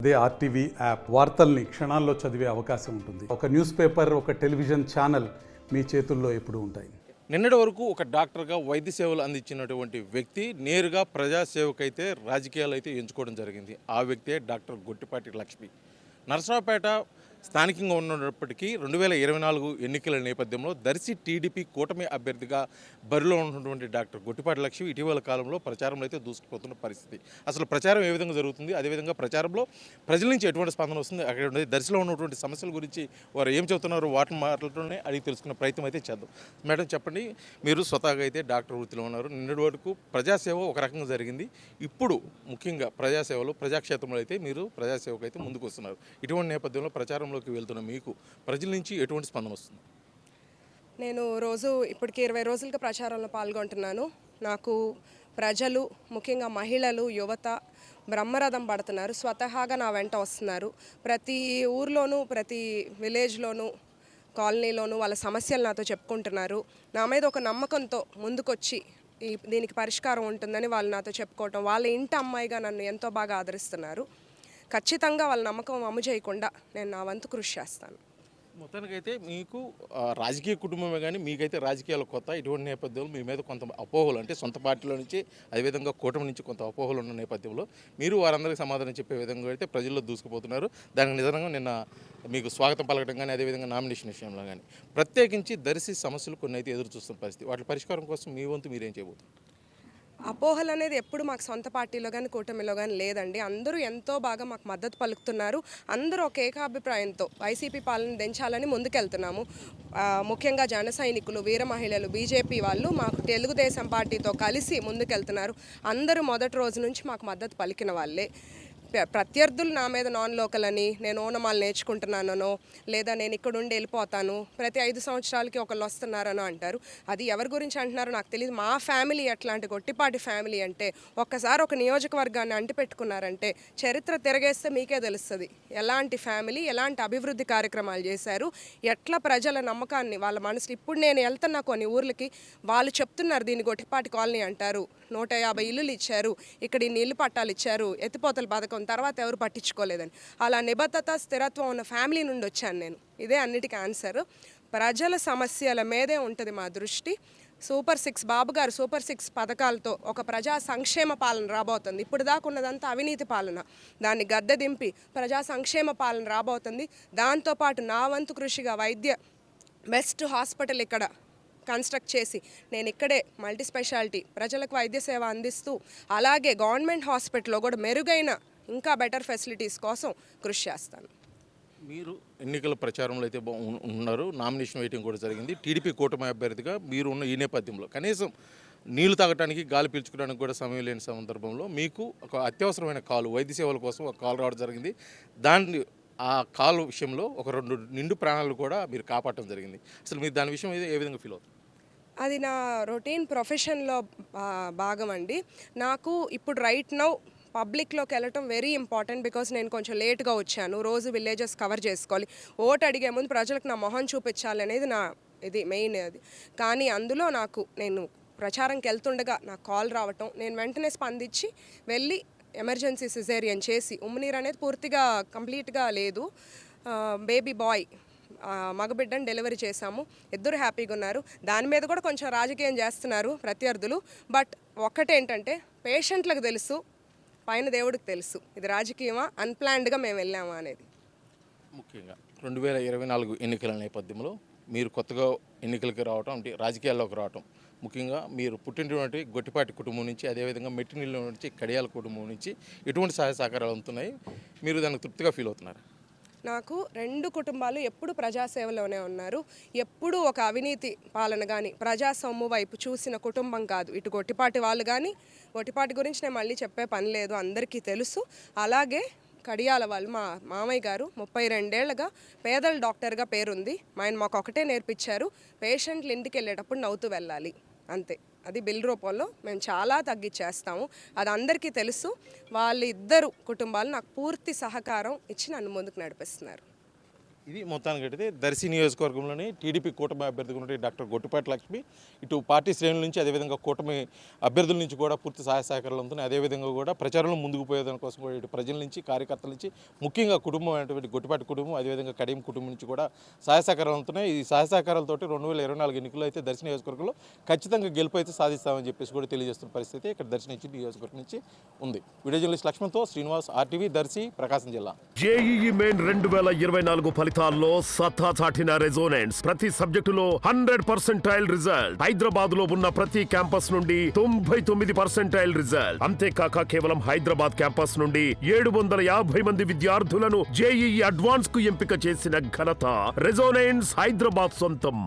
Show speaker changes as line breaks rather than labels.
అదే RTV app వార్తల్ని క్షణాల్లో చదివే అవకాశం ఉంటుంది. ఒక న్యూస్ పేపర్, ఒక టెలివిజన్ ఛానల్ మీ చేతుల్లో ఎప్పుడూ ఉంటాయి.
నిన్నటి వరకు ఒక డాక్టర్గా వైద్య సేవలు అందించినటువంటి వ్యక్తి నేరుగా ప్రజాసేవకైతే రాజకీయాలు అయితే ఎంచుకోవడం జరిగింది. ఆ వ్యక్తే డాక్టర్ గొట్టిపాటి లక్ష్మి. నరసరావుపేట స్థానికంగా ఉన్నప్పటికీ 2024 ఎన్నికల నేపథ్యంలో దర్శి టీడీపీ కూటమి అభ్యర్థిగా బరిలో ఉన్నటువంటి డాక్టర్ గొట్టిపాటి లక్ష్మి ఇటీవల కాలంలో ప్రచారంలో అయితే దూసుకుపోతున్న పరిస్థితి. అసలు ప్రచారం ఏ విధంగా జరుగుతుంది, అదేవిధంగా ప్రచారంలో ప్రజల నుంచి ఎటువంటి స్పందన వస్తుంది, అక్కడ దర్శిలో ఉన్నటువంటి సమస్యల గురించి వారు ఏం చెబుతున్నారో వాటిని మాటలతోనే అడిగి తెలుసుకునే ప్రయత్నం అయితే చేద్దాం. మేడం చెప్పండి, మీరు స్వతహాగా అయితే డాక్టర్ వృత్తిలో ఉన్నారు. నిన్నటి వరకు ప్రజాసేవ ఒక రకంగా జరిగింది. ఇప్పుడు ముఖ్యంగా ప్రజాసేవలో ప్రజాక్షేత్రంలో అయితే మీరు ప్రజాసేవకు అయితే ముందుకు వస్తున్నారు. ఇటువంటి నేపథ్యంలో ప్రచారంలోకి వెళ్తున్న మీకు ప్రజల నుంచి ఎటువంటి స్పందన వస్తుంది?
నేను ఇప్పటికి 20 రోజులుగా ప్రచారంలో పాల్గొంటున్నాను. నాకు ప్రజలు, ముఖ్యంగా మహిళలు, యువత బ్రహ్మరథం పడుతున్నారు. స్వతహాగా నా వెంట వస్తున్నారు. ప్రతి ఊర్లోనూ, ప్రతి విలేజ్లోనూ, కాలనీలోనూ వాళ్ళ సమస్యలు నాతో చెప్పుకుంటున్నారు. నా మీద ఒక నమ్మకంతో ముందుకొచ్చి దీనికి పరిష్కారం ఉంటుందని వాళ్ళు నాతో చెప్పుకోవటం, వాళ్ళ ఇంటి అమ్మాయిగా నన్ను ఎంతో బాగా ఆదరిస్తున్నారు. ఖచ్చితంగా వాళ్ళ నమ్మకం అమ్ము చేయకుండా నేను నా వంతు కృషి చేస్తాను.
మొత్తానికైతే మీకు రాజకీయ కుటుంబమే కానీ మీకైతే రాజకీయాలు కొత్త. ఇటువంటి నేపథ్యంలో మీ మీద కొంత అపోహలు, అంటే సొంత పార్టీలో నుంచి అదేవిధంగా కూటమి నుంచి కొంత అపోహలు ఉన్న నేపథ్యంలో మీరు వారందరికీ సమాధానం చెప్పే విధంగా అయితే ప్రజల్లో దూసుకుపోతున్నారు. దానికి నిజంగా నిన్న మీకు స్వాగతం పలకడం కానీ, అదేవిధంగా నామినేషన్ విషయంలో కానీ ప్రత్యేకించి దర్శి సమస్యలు కొన్ని అయితే ఎదురు చూస్తున్న పరిస్థితి. వాటి పరిష్కారం కోసం మీ వంతు మీరేం చేయబోతున్నారు?
అపోహలు అనేది ఎప్పుడు మాకు సొంత పార్టీలో కానీ కూటమిలో కానీ లేదండి. అందరూ ఎంతో బాగా మాకు మద్దతు పలుకుతున్నారు. అందరూ ఒక ఏకాభిప్రాయంతో వైసీపీ పాలన దించాలని ముందుకెళ్తున్నాము. ముఖ్యంగా జన సైనికులు, వీర మహిళలు, బీజేపీ వాళ్ళు మాకు తెలుగుదేశం పార్టీతో కలిసి ముందుకెళ్తున్నారు. అందరూ మొదటి రోజు నుంచి మాకు మద్దతు పలికిన వాళ్ళే. ప్రత్యర్థులు నా మీద నాన్ లోకల్ అని, నేను ఓనమాలు నేర్చుకుంటున్నానో, లేదా నేను ఇక్కడ ఉండి వెళ్ళిపోతాను, ప్రతి 5 సంవత్సరాలకి ఒకళ్ళు వస్తున్నారనో అంటారు. అది ఎవరి గురించి అంటున్నారో నాకు తెలియదు. మా ఫ్యామిలీ ఎట్లాంటి గొట్టిపాటి ఫ్యామిలీ అంటే, ఒక్కసారి ఒక నియోజకవర్గాన్ని అంటిపెట్టుకున్నారంటే చరిత్ర తిరగేస్తే మీకే తెలుస్తుంది ఎలాంటి ఫ్యామిలీ, ఎలాంటి అభివృద్ధి కార్యక్రమాలు చేశారు, ఎట్లా ప్రజల నమ్మకాన్ని వాళ్ళ మనసులో. ఇప్పుడు నేను వెళ్తున్నా కొన్ని ఊర్లకి, వాళ్ళు చెప్తున్నారు దీన్ని గొట్టిపాటి కాలనీ అంటారు, 150 ఇల్లులు ఇచ్చారు, ఇక్కడ ఇన్ని ఇల్లు పట్టాలు ఇచ్చారు, ఎత్తిపోతల పథకం తర్వాత ఎవరు పట్టించుకోలేదని. అలా నిబద్ధత, స్థిరత్వం ఉన్న ఫ్యామిలీ నుండి వచ్చాను నేను. ఇదే అన్నిటికీ ఆన్సర్. ప్రజల సమస్యల మీదే ఉంటుంది మా దృష్టి. సూపర్ 6 బాబు గారు సూపర్ 6 పథకాలతో ఒక ప్రజా సంక్షేమ పాలన రాబోతుంది. ఇప్పుడు దాకా ఉన్నదంతా అవినీతి పాలన, దాన్ని గద్దె దింపి ప్రజా సంక్షేమ పాలన రాబోతుంది. దాంతోపాటు నా వంతు కృషిగా బెస్ట్ హాస్పిటల్ ఇక్కడ కన్స్ట్రక్ట్ చేసి నేను ఇక్కడే మల్టీ స్పెషాలిటీ ప్రజలకు వైద్య సేవ అందిస్తూ, అలాగే గవర్నమెంట్ హాస్పిటల్లో కూడా మెరుగైన ఇంకా బెటర్ ఫెసిలిటీస్ కోసం కృషి చేస్తాను.
మీరు ఎన్నికల ప్రచారంలో అయితే ఉన్నారు, నామినేషన్ వేయడం కూడా జరిగింది. టీడీపీ కూటమి అభ్యర్థిగా మీరు ఉన్న ఈ నేపథ్యంలో కనీసం నీళ్లు తాగడానికి, గాలి పీల్చుకోవడానికి కూడా సమయం లేని సందర్భంలో మీకు ఒక అత్యవసరమైన కాలు, వైద్య సేవల కోసం ఒక కాల్ రావడం జరిగింది. దాన్ని ఆ కాల్ విషయంలో ఒక 2 నిండు ప్రాణాలు కూడా మీరు కాపాడటం జరిగింది. అసలు మీరు దాని విషయం ఏ విధంగా ఫీల్ అవుతుంది?
అది నా రొటీన్ ప్రొఫెషన్లో భాగం అండి. నాకు ఇప్పుడు రైట్ నౌ పబ్లిక్లోకి వెళ్ళటం వెరీ ఇంపార్టెంట్. బికాస్ నేను కొంచెం లేట్గా వచ్చాను. రోజు విలేజెస్ కవర్ చేసుకోవాలి. ఓటు అడిగే ముందు ప్రజలకు నా మొహం చూపించాలి అనేది నా మెయిన్ అది. కానీ అందులో నేను ప్రచారంకి వెళ్తుండగా నాకు కాల్ రావటం, నేను వెంటనే స్పందించి వెళ్ళి ఎమర్జెన్సీ సిజేరియన్ చేసి, ఉమ్మనీరు అనేది పూర్తిగా కంప్లీట్గా లేదు, బేబీ బాయ్ మగబిడ్డను డెలివరీ చేశాము. ఇద్దరు హ్యాపీగా ఉన్నారు. దాని మీద కూడా కొంచెం రాజకీయం చేస్తున్నారు ప్రత్యర్థులు. బట్ ఒక్కటేంటంటే, పేషెంట్లకు తెలుసు, పైన దేవుడికి తెలుసు ఇది రాజకీయమా, అన్ప్లాన్డ్గా మేము వెళ్ళామా అనేది.
ముఖ్యంగా 2024 ఎన్నికల నేపథ్యంలో మీరు కొత్తగా ఎన్నికలకి రావటం, అంటే రాజకీయాల్లోకి రావటం, ముఖ్యంగా మీరు పుట్టినటువంటి గొట్టిపాటి కుటుంబం నుంచి, అదేవిధంగా మెట్టినిల్లు నుంచి కడియాల కుటుంబం నుంచి ఎటువంటి సహాయ సహకారాలు అందుతున్నాయి? మీరు దానికి తృప్తిగా ఫీల్ అవుతున్నారు?
నాకు 2 కుటుంబాలు ఎప్పుడు ప్రజాసేవలోనే ఉన్నారు. ఎప్పుడు ఒక అవినీతి పాలన కానీ, ప్రజా సొమ్ము వైపు చూసిన కుటుంబం కాదు ఇటు గొట్టిపాటి వాళ్ళు. కానీ గొట్టిపాటి గురించి నేను మళ్ళీ చెప్పే పని లేదు, అందరికీ తెలుసు. అలాగే కడియాల వాళ్ళు, మా మామయ్య గారు 32 ఏళ్లుగా పేదల డాక్టర్గా పేరుంది. ఆయన మాకు ఒకటే నేర్పించారు, పేషెంట్లు ఇంటికి వెళ్ళేటప్పుడు నవ్వుతూ వెళ్ళాలి, అంతే. అది బిల్ రూపంలో మేము చాలా తగ్గించేస్తాము, అది అందరికీ తెలుసు. వాళ్ళిద్దరు కుటుంబాలు నాకు పూర్తి సహకారం ఇచ్చి నన్ను ముందుకు నడిపిస్తున్నారు.
ఇది మొత్తానికి అయితే దర్శి నియోజకవర్గంలోని టీడీపీ కూటమి అభ్యర్థిగా ఉన్నటువంటి డాక్టర్ గొట్టిపాటి లక్ష్మి ఇటు పార్టీ శ్రేణుల నుంచి అదేవిధంగా కూటమి అభ్యర్థుల నుంచి కూడా పూర్తి సహాయ సహకారాలు అందుతున్నాయి. అదేవిధంగా కూడా ప్రచారంలో ముందుకు పోయేదాని కోసం కూడా ఇటు ప్రజల నుంచి కార్యకర్తల నుంచి ముఖ్యంగా కుటుంబం అయినటువంటి గొట్టిపాటి కుటుంబం అదేవిధంగా కడియం కుటుంబం నుంచి కూడా సహాయ సహకారాలు అందుతున్నాయి. ఈ సహాయ సహకారాలతోటి 2024 ఎన్నికల్లో అయితే దర్శి నియోజకవర్గంలో ఖచ్చితంగా గెలుపు అయితే సాధిస్తామని చెప్పేసి కూడా తెలియజేస్తున్న పరిస్థితి ఇక్కడ దర్శి నుంచి నియోజకవర్గం నుంచి ఉంది. వీడియో జర్నలిస్ట్ లక్ష్మణ్తో శ్రీనివాస్, RTV, దర్శి, ప్రకాశం జిల్లా.
JEE మెయిన్ 2024 ఫలితాల్లో సత్తా చాటిన రెజోనెన్స్ ప్రతి సబ్జెక్టులో 100% రిజల్ట్. హైదరాబాద్ లో ఉన్న ప్రతి క్యాంపస్ నుండి 99% రిజల్ట్. అంతేకాక కేవలం హైదరాబాద్ క్యాంపస్ నుండి 750 మంది విద్యార్థులను JEE అడ్వాన్స్ కు ఎంపిక చేసిన ఘనత రెజోనెన్స్ హైదరాబాద్ సొంతం.